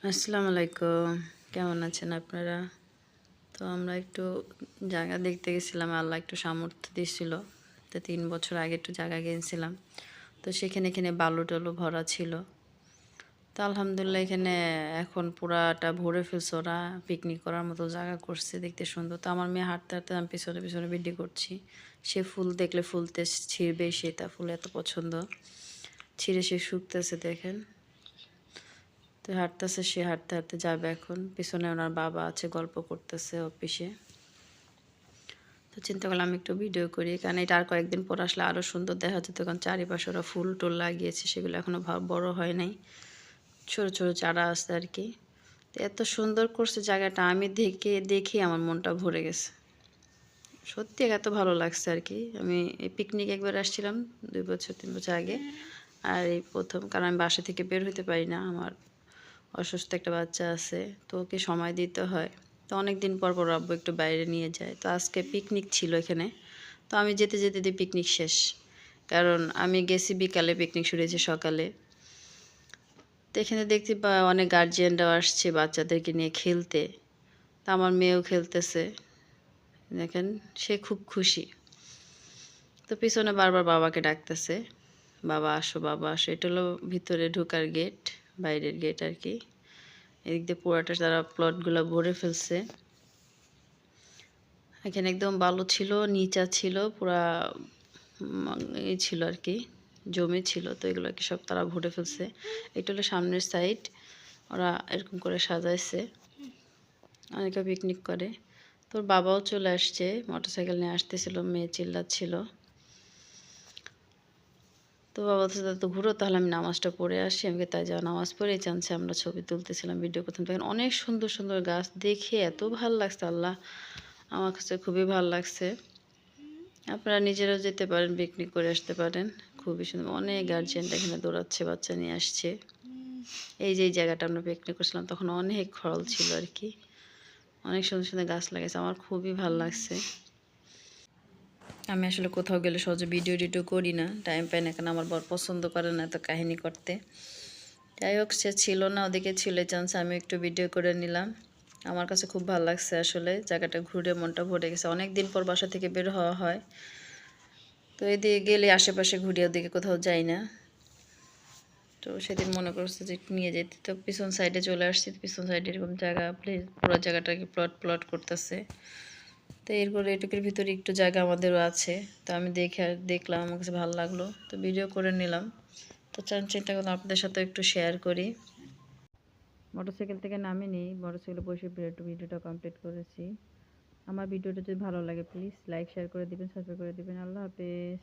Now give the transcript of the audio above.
আসসালামু আলাইকুম। কেমন আছেন আপনারা? তো আমরা একটু জায়গা দেখতে গেছিলাম। আল্লাহ একটু সামর্থ্য দিয়েছিল। তো ৩ বছর আগে একটু জায়গা কিনছিলাম। তো সেখানে বালু-টালু ভরা ছিল। তো আলহামদুলিল্লাহ এখানে এখন পুরাটা ভরে ফেলছে ওরা। পিকনিক করার মতো জায়গা করছে, দেখতে সুন্দর। তো আমার মেয়ে হাঁটতে আমি পিছনে ভিডিও করছি। সে ফুল দেখলে ফুলতে ছিঁড়বেই, সে তার ফুল এত পছন্দ। ছিঁড়ে সে শুকতেছে দেখেন। তো হাঁটতেছে, সে হাঁটতে যাবে এখন। পিছনে ওনার বাবা আছে, গল্প করতেছে অফিসে। তো চিন্তা করলাম আমি একটু ভিডিও করি, কারণ এটা আর কয়েকদিন পর আসলে আরও সুন্দর দেখা যেত। কারণ চারিপাশে ওরা ফুল টুল লাগিয়েছে, সেগুলো এখনও বড় হয় নাই, ছোট ছোট চারা আছে আর কি। তো এত সুন্দর করছে জায়গাটা, আমি দেখে আমার মনটা ভরে গেছে। সত্যি এত ভালো লাগছে আর কি। আমি এই পিকনিক একবার আসছিলাম 2 বছর 3 বছর আগে, আর এই প্রথম। কারণ আমি বাসা থেকে বের হতে পারি না, আমার অসুস্থ একটা বাচ্চা আছে, তো ওকে সময় দিতে হয়। তো অনেক দিন পর আব্বু একটু বাইরে নিয়ে যায়। তো আজকে পিকনিক ছিল এখানে। তো আমি যেতে পিকনিক শেষ, কারণ আমি গেছি বিকালে, পিকনিক শুরু হয়েছে সকালে। তো এখানে দেখতে অনেক গার্জিয়ানরাও আসছে বাচ্চাদেরকে নিয়ে খেলতে। তা আমার মেয়েও খেলতেছে দেখেন, সে খুব খুশি। তো পিছনে বারবার বাবাকে ডাকতেছে, বাবা আসো বাবা আসো। এটা হলো ভিতরে ঢোকার গেট, বাইরের গেট আর কি। এদিক দিয়ে পুরাটা তারা প্লটগুলো ভরে ফেলছে। এখানে একদম বালু ছিল, নিচা ছিল, পুরা এই ছিল আর কি, জমি ছিল। তো এগুলো কি সব তারা ভরে ফেলছে। এটা হলো সামনের সাইড, ওরা এরকম করে সাজাইছে। অনেকে পিকনিক করে। তোর বাবাও চলে আসছে, মোটরসাইকেল নিয়ে আসতেছিল, মেয়ে চিল্লাচ্ছিল। তো বাবা বলছে তো ঘুরো, তাহলে আমি নামাজটা পড়ে আসি। আমাকে তাই যাওয়া, নামাজ পড়েই জানছে আমরা ছবি তুলতেছিলাম, ভিডিও করতাম। দেখেন অনেক সুন্দর সুন্দর গাছ, দেখে এত ভাল লাগছে। আল্লাহ, আমার কাছে খুবই ভাল লাগছে। আপনারা নিজেরাও যেতে পারেন, পিকনিক করে আসতে পারেন, খুবই সুন্দর। অনেক গার্জিয়ানরা এখানে দৌড়াচ্ছে, বাচ্চা নিয়ে আসছে। এই যে এই জায়গাটা আমরা পিকনিক করছিলাম, তখন অনেক খরল ছিল আর কি। অনেক সুন্দর সুন্দর গাছ লাগাইছে, আমার খুবই ভাল লাগছে। আমি আসলে কোথাও গেলে সহজে ভিডিও টিডিও করি না, টাইম পাই না, কারণ আমার বর পছন্দ করে না এত কাহিনী করতে। যাই হোক, সে ছিল না, ওদিকে ছিল, চান্স আমি একটু ভিডিও করে নিলাম। আমার কাছে খুব ভালো লাগছে আসলে, জায়গাটা ঘুরে মনটা ভরে গেছে। অনেক দিন পর বাসা থেকে বের হওয়া হয়। তো এদিকে গেলে আশেপাশে ঘুরে, ওদিকে কোথাও যাই না। তো সেদিন মনে করছে যে নিয়ে যেতে, তো পিছন সাইডে চলে আসছি। পিছন সাইডে এরকম জায়গা, প্লেস, পুরো জায়গাটাকে প্লট করতেছে। তো এরপরে এটুকুর ভিতরে একটু জায়গা আমাদেরও আছে। তো আমি দেখলাম, আমার কাছে ভালো লাগলো, তো ভিডিও করে নিলাম। তো চিন্তা করলাম আপনাদের সাথে একটু শেয়ার করি। মোটরসাইকেল থেকে নামিনি, মোটরসাইকেলে বসে একটু ভিডিওটা কমপ্লিট করেছি। আমার ভিডিওটা যদি ভালো লাগে প্লিজ লাইক শেয়ার করে দিবেন, সাবস্ক্রাইব করে দিবেন। আল্লাহ হাফেজ।